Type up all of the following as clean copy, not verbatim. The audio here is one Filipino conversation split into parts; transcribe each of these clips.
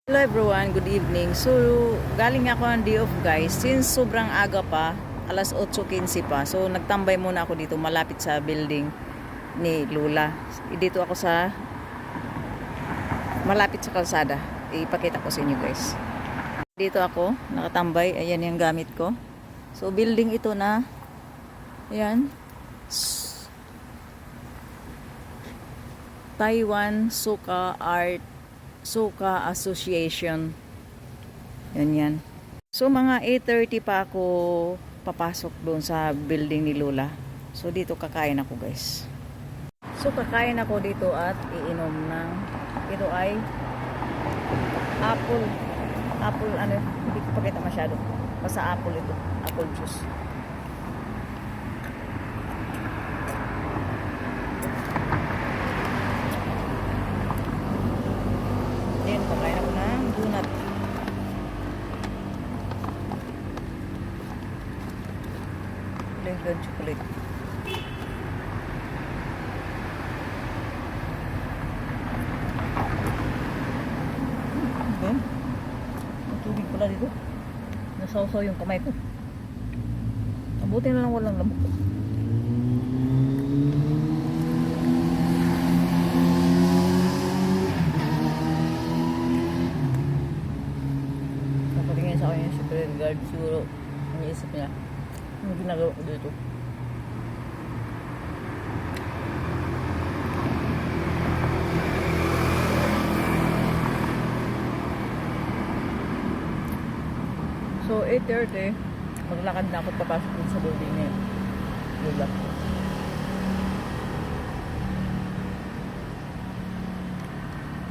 Hello everyone, good evening. So, galing ako ng day off guys. Since sobrang aga pa, alas 8:15 pa. So, nagtambay muna ako dito malapit sa building ni Lula. Dito ako sa malapit sa kalsada. Ipakita ko sa inyo guys. Dito ako, nakatambay. Ayan yung gamit ko. So, building ito na ayan. Taiwan Suka Association. Yan. So mga 8:30 pa ako papasok doon sa building ni Lola. So dito kakain ako guys. So kakain ako dito at iinom ng ito ay apple ano, hindi ko pakita masyado. Basta apple ito, apple juice. Ayan, pakain ako ng donut. Flavored chocolate. Okay. Ang tubig pala dito. Nasawsaw yung kamay ko. Mabuti na lang walang lamok. Nakatingin sa akin yung security guard. Siguro, iniisip niya yung ginagawa ko dito. So, 8:30, maglakad na ako papasok dun sa building niya. Lula.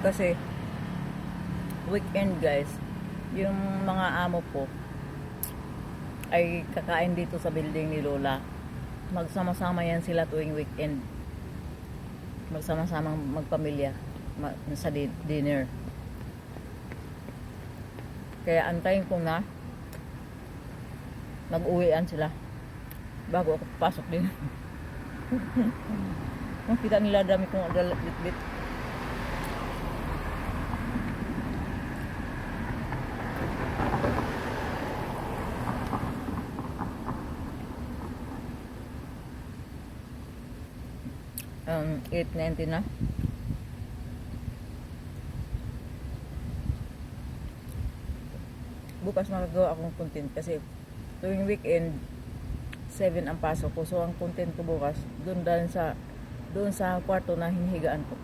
Kasi, weekend guys, yung mga amo ko ay kakain dito sa building ni Lola. Magsama-sama yan sila tuwing weekend. Magsama-samang magpamilya sa dinner. Kaya antayin ko na mag-uwian sila bago ako pasok din. Makita nila dami kong bit-bit. 8:90 na. Bukas magagawa akong content kasi tuwing weekend 7 ang pasok ko. So ang content ko bukas doon sa kwarto na hinihigaan ko.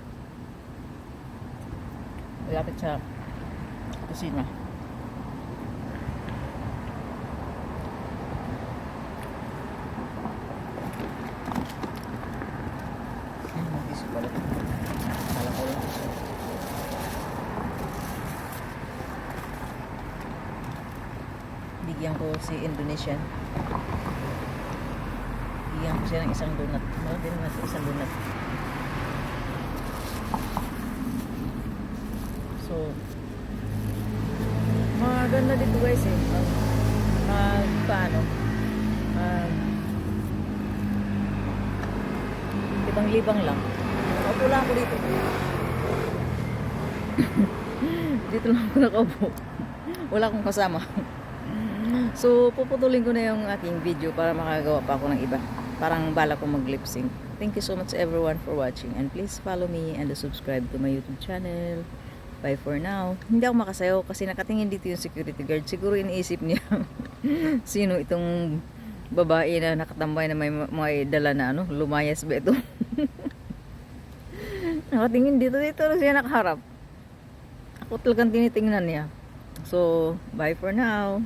Malapit sa kusina. Bigyan ko si Indonesian. Bigyan ko siya ng isang donut. Mahal din na sa isang donut. So, maganda dito guys eh. Paano? Libang-libang lang. Opo lang ako dito. Dito lang ako nakaupo. Wala akong kasama. So, puputulin ko na yung aking video para makagawa pa ako ng iba. Parang bala ko mag-lip sync. Thank you so much everyone for watching. And please follow me and subscribe to my YouTube channel. Bye for now. Hindi ako makasayaw kasi nakatingin dito yung security guard. Siguro iniisip niya sino itong babae na nakatambay na may dala na ano, lumayas ba ito? Nakatingin dito siya nakaharap. Ako talagang tinitingnan niya. So, bye for now.